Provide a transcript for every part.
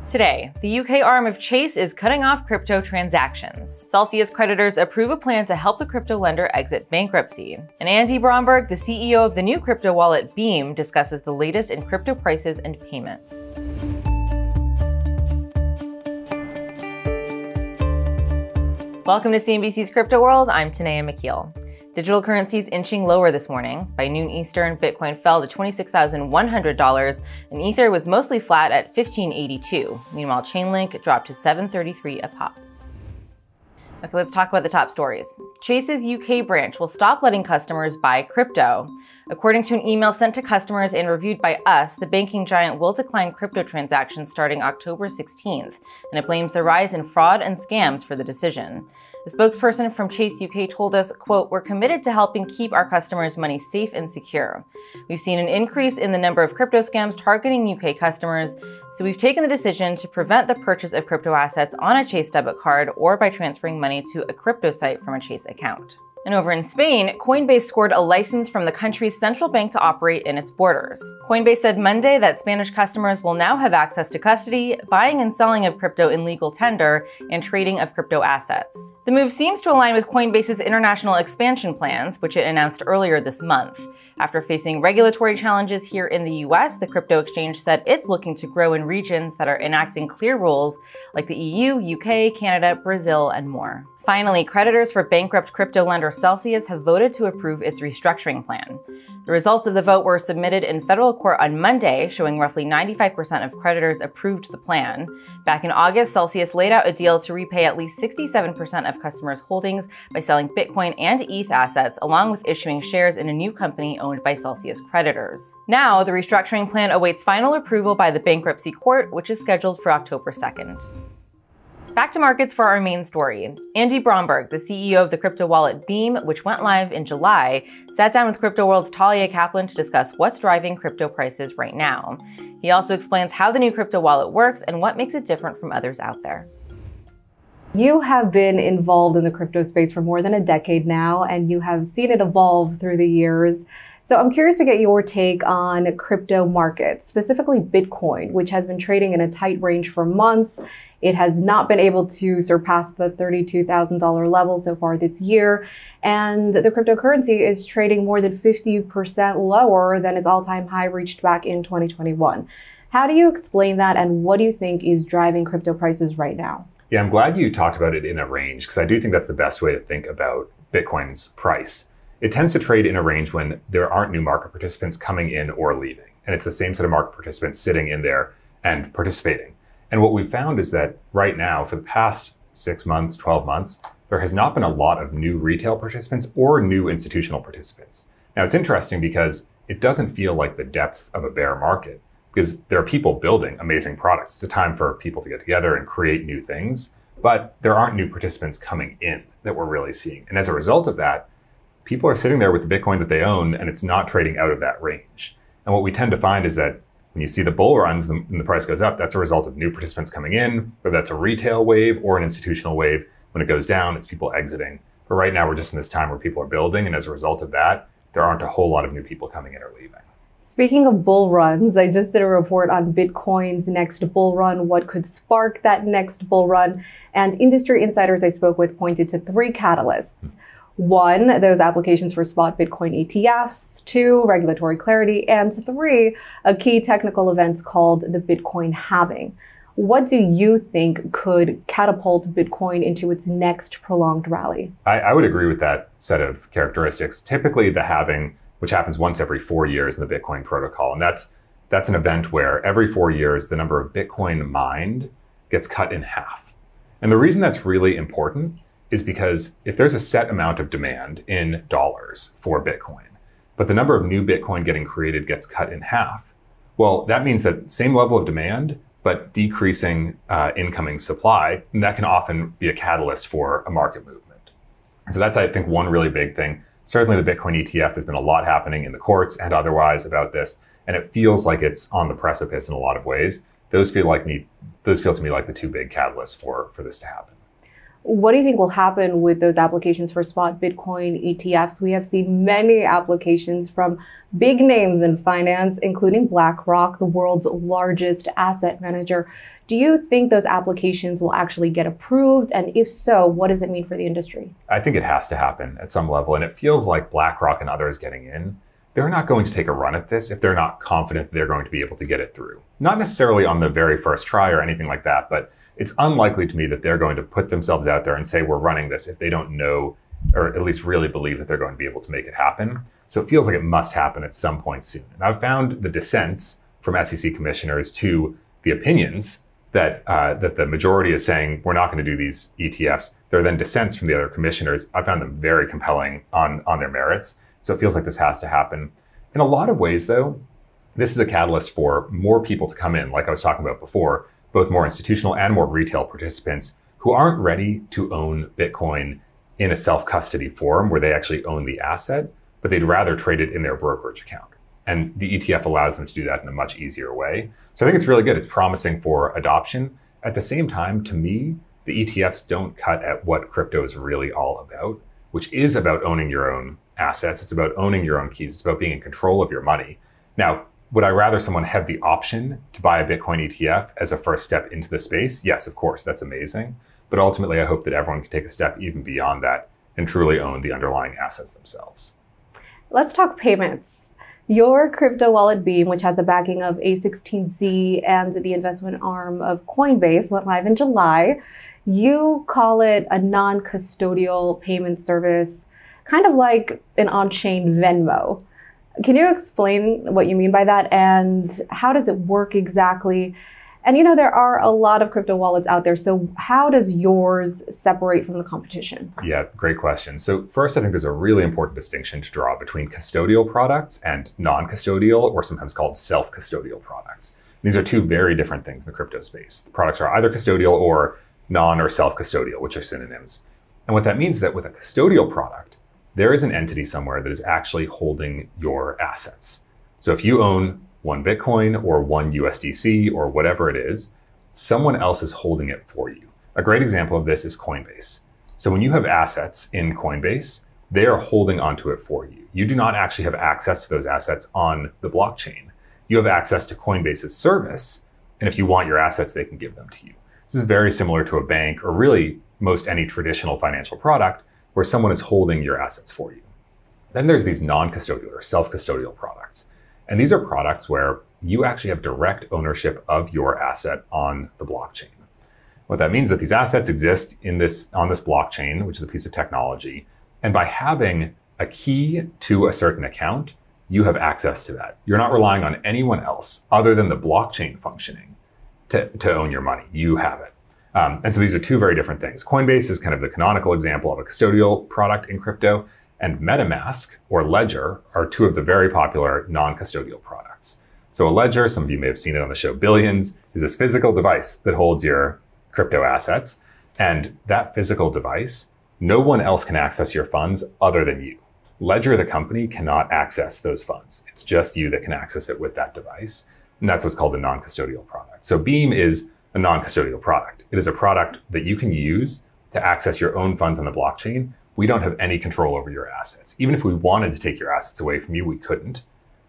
Today, the UK arm of Chase is cutting off crypto transactions. Celsius creditors approve a plan to help the crypto lender exit bankruptcy. And Andy Bromberg, the CEO of the new crypto wallet Beam, discusses the latest in crypto prices and payments. Welcome to CNBC's Crypto World. I'm Tanea McKeel. Digital currencies inching lower this morning. By noon Eastern, Bitcoin fell to $26,100, and Ether was mostly flat at $1582. Meanwhile, Chainlink dropped to $733 a pop. Okay, let's talk about the top stories. Chase's UK branch will stop letting customers buy crypto. According to an email sent to customers and reviewed by us, the banking giant will decline crypto transactions starting October 16th, and it blames the rise in fraud and scams for the decision. The spokesperson from Chase UK told us, quote, "We're committed to helping keep our customers' money safe and secure. We've seen an increase in the number of crypto scams targeting UK customers, so we've taken the decision to prevent the purchase of crypto assets on a Chase debit card or by transferring money to a crypto site from a Chase account." And over in Spain, Coinbase scored a license from the country's central bank to operate in its borders. Coinbase said Monday that Spanish customers will now have access to custody, buying and selling of crypto in legal tender, and trading of crypto assets. The move seems to align with Coinbase's international expansion plans, which it announced earlier this month. After facing regulatory challenges here in the US, the crypto exchange said it's looking to grow in regions that are enacting clear rules like the EU, UK, Canada, Brazil, and more. Finally, creditors for bankrupt crypto lender Celsius have voted to approve its restructuring plan. The results of the vote were submitted in federal court on Monday, showing roughly 95% of creditors approved the plan. Back in August, Celsius laid out a deal to repay at least 67% of customers' holdings by selling Bitcoin and ETH assets, along with issuing shares in a new company owned by Celsius creditors. Now, the restructuring plan awaits final approval by the bankruptcy court, which is scheduled for October 2nd. Back to markets for our main story. Andy Bromberg, the CEO of the crypto wallet Beam, which went live in July, sat down with Crypto World's Talia Kaplan to discuss what's driving crypto prices right now. He also explains how the new crypto wallet works and what makes it different from others out there. You have been involved in the crypto space for more than a decade now, and you have seen it evolve through the years. So I'm curious to get your take on crypto markets, specifically Bitcoin, which has been trading in a tight range for months. It has not been able to surpass the $32,000 level so far this year. And the cryptocurrency is trading more than 50% lower than its all-time high reached back in 2021. How do you explain that, and what do you think is driving crypto prices right now? Yeah, I'm glad you talked about it in a range, because I do think that's the best way to think about Bitcoin's price. It tends to trade in a range when there aren't new market participants coming in or leaving. And it's the same set of market participants sitting in there and participating. And what we've found is that right now, for the past 6 months, 12 months, there has not been a lot of new retail participants or new institutional participants. Now, it's interesting because it doesn't feel like the depths of a bear market, because there are people building amazing products. It's a time for people to get together and create new things, but there aren't new participants coming in that we're really seeing. And as a result of that, people are sitting there with the Bitcoin that they own, and it's not trading out of that range. And what we tend to find is that when you see the bull runs and the price goes up, that's a result of new participants coming in, whether that's a retail wave or an institutional wave. When it goes down, it's people exiting. But right now, we're just in this time where people are building, and as a result of that, there aren't a whole lot of new people coming in or leaving. Speaking of bull runs, I just did a report on Bitcoin's next bull run, what could spark that next bull run, and industry insiders I spoke with pointed to 3 catalysts. 1, those applications for spot Bitcoin ETFs, 2, regulatory clarity, and 3, a key technical event called the Bitcoin halving. What do you think could catapult Bitcoin into its next prolonged rally? I would agree with that set of characteristics. Typically, the halving, which happens once every 4 years in the Bitcoin protocol, and that's an event where every 4 years, the number of Bitcoin mined gets cut in half. And the reason that's really important is because if there's a set amount of demand in dollars for Bitcoin, but the number of new Bitcoin getting created gets cut in half, well, that means that same level of demand, but decreasing incoming supply, and that can often be a catalyst for a market movement. And so that's, I think, one really big thing. Certainly the Bitcoin ETF, there's been a lot happening in the courts and otherwise about this, and it feels like it's on the precipice in a lot of ways. Those feel to me like the 2 big catalysts for this to happen. What do you think will happen with those applications for spot Bitcoin ETFs? We have seen many applications from big names in finance, including BlackRock, the world's largest asset manager. Do you think those applications will actually get approved? And if so, what does it mean for the industry? I think it has to happen at some level. And it feels like BlackRock and others getting in, they're not going to take a run at this if they're not confident they're going to be able to get it through. Not necessarily on the very first try or anything like that, but it's unlikely to me that they're going to put themselves out there and say, we're running this, if they don't know, or at least really believe that they're going to be able to make it happen. So it feels like it must happen at some point soon. And I've found the dissents from SEC commissioners to the opinions that the majority is saying, we're not going to do these ETFs. There are then dissents from the other commissioners. I found them very compelling on their merits. So it feels like this has to happen. In a lot of ways, though, this is a catalyst for more people to come in, like I was talking about before, both more institutional and more retail participants who aren't ready to own Bitcoin in a self-custody form where they actually own the asset, but they'd rather trade it in their brokerage account. And the ETF allows them to do that in a much easier way. So I think it's really good. It's promising for adoption. At the same time, to me, the ETFs don't cut at what crypto is really all about, which is about owning your own assets. It's about owning your own keys. It's about being in control of your money. Now, would I rather someone have the option to buy a Bitcoin ETF as a first step into the space? Yes, of course, that's amazing. But ultimately, I hope that everyone can take a step even beyond that and truly own the underlying assets themselves. Let's talk payments. Your crypto wallet Beam, which has the backing of A16Z and the investment arm of Coinbase, went live in July. You call it a non-custodial payment service, kind of like an on-chain Venmo. Can you explain what you mean by that and how does it work exactly? And there are a lot of crypto wallets out there. So how does yours separate from the competition? Yeah, great question. So first, I think there's a really important distinction to draw between custodial products and non-custodial, or sometimes called self-custodial products. These are two very different things in the crypto space. The products are either custodial or non or self-custodial, which are synonyms. And what that means is that with a custodial product, there is an entity somewhere that is actually holding your assets. So if you own one Bitcoin or one USDC or whatever it is, someone else is holding it for you. A great example of this is Coinbase. So when you have assets in Coinbase, they are holding onto it for you. You do not actually have access to those assets on the blockchain. You have access to Coinbase's service, and if you want your assets, they can give them to you. This is very similar to a bank or really most any traditional financial product where someone is holding your assets for you. Then there's these non-custodial or self-custodial products. And these are products where you actually have direct ownership of your asset on the blockchain. What that means is that these assets exist on this blockchain, which is a piece of technology. And by having a key to a certain account, you have access to that. You're not relying on anyone else other than the blockchain functioning to own your money. You have it. And so these are two very different things. Coinbase is kind of the canonical example of a custodial product in crypto, and MetaMask or Ledger are two of the very popular non-custodial products. So a ledger, some of you may have seen it on the show Billions, is this physical device that holds your crypto assets. And that physical device, no one else can access your funds other than you. Ledger, the company, cannot access those funds. It's just you that can access it with that device. And that's what's called a non-custodial product. So Beam is a non-custodial product. It is a product that you can use to access your own funds on the blockchain. We don't have any control over your assets. Even if we wanted to take your assets away from you, we couldn't,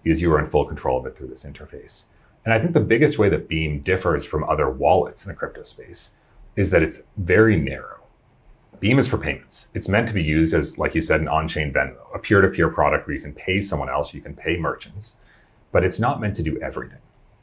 because you are in full control of it through this interface. And I think the biggest way that Beam differs from other wallets in the crypto space is that it's very narrow. Beam is for payments. It's meant to be used as, like you said, an on-chain Venmo, a peer-to-peer product where you can pay someone else, you can pay merchants, but it's not meant to do everything.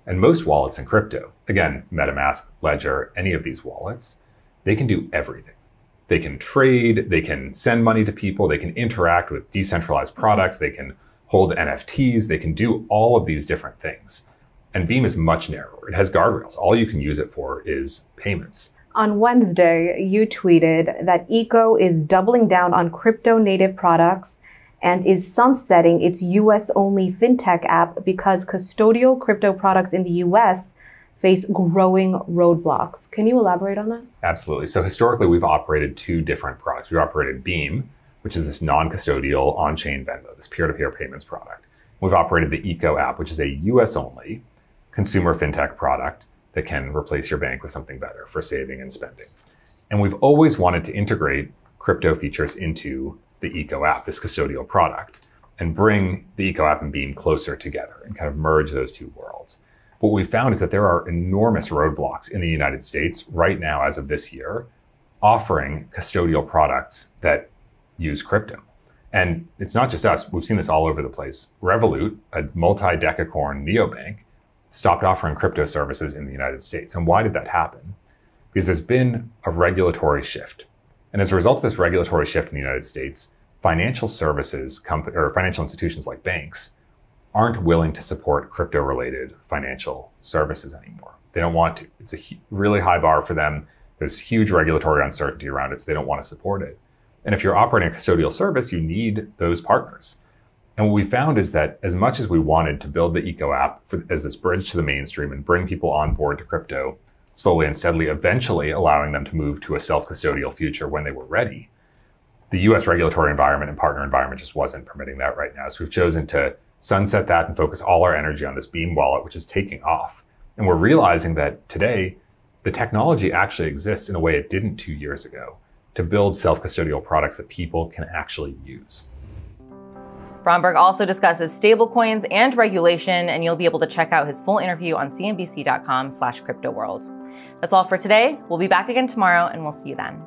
And most wallets in crypto, again, MetaMask, Ledger, any of these wallets, they can do everything. They can trade, they can send money to people, they can interact with decentralized products, they can hold NFTs, they can do all of these different things. And Beam is much narrower. It has guardrails. All you can use it for is payments. On Wednesday, you tweeted that Eco is doubling down on crypto native products and is sunsetting its US-only fintech app because custodial crypto products in the US face growing roadblocks. Can you elaborate on that? Absolutely. So historically, we've operated two different products. We operated Beam, which is this non-custodial on-chain Venmo, this peer-to-peer payments product. We've operated the Eco app, which is a US-only consumer fintech product that can replace your bank with something better for saving and spending. And we've always wanted to integrate crypto features into the Eco app, this custodial product, and bring the Eco app and Beam closer together and kind of merge those two worlds. What we found is that there are enormous roadblocks in the United States right now, as of this year, offering custodial products that use crypto. And it's not just us. We've seen this all over the place. Revolut, a multi-decacorn neobank, stopped offering crypto services in the United States. And why did that happen? Because there's been a regulatory shift. And as a result of this regulatory shift in the United States, financial services or financial institutions like banks aren't willing to support crypto-related financial services anymore. They don't want to. It's a really high bar for them. There's huge regulatory uncertainty around it, so they don't want to support it. And if you're operating a custodial service, you need those partners. And what we found is that as much as we wanted to build the Eco app as this bridge to the mainstream and bring people on board to crypto slowly and steadily, eventually allowing them to move to a self-custodial future when they were ready, the US regulatory environment and partner environment just wasn't permitting that right now. So we've chosen to sunset that and focus all our energy on this Beam wallet, which is taking off. And we're realizing that today, the technology actually exists in a way it didn't 2 years ago to build self-custodial products that people can actually use. Bromberg also discusses stablecoins and regulation, and you'll be able to check out his full interview on cnbc.com/cryptoworld. That's all for today. We'll be back again tomorrow, and we'll see you then.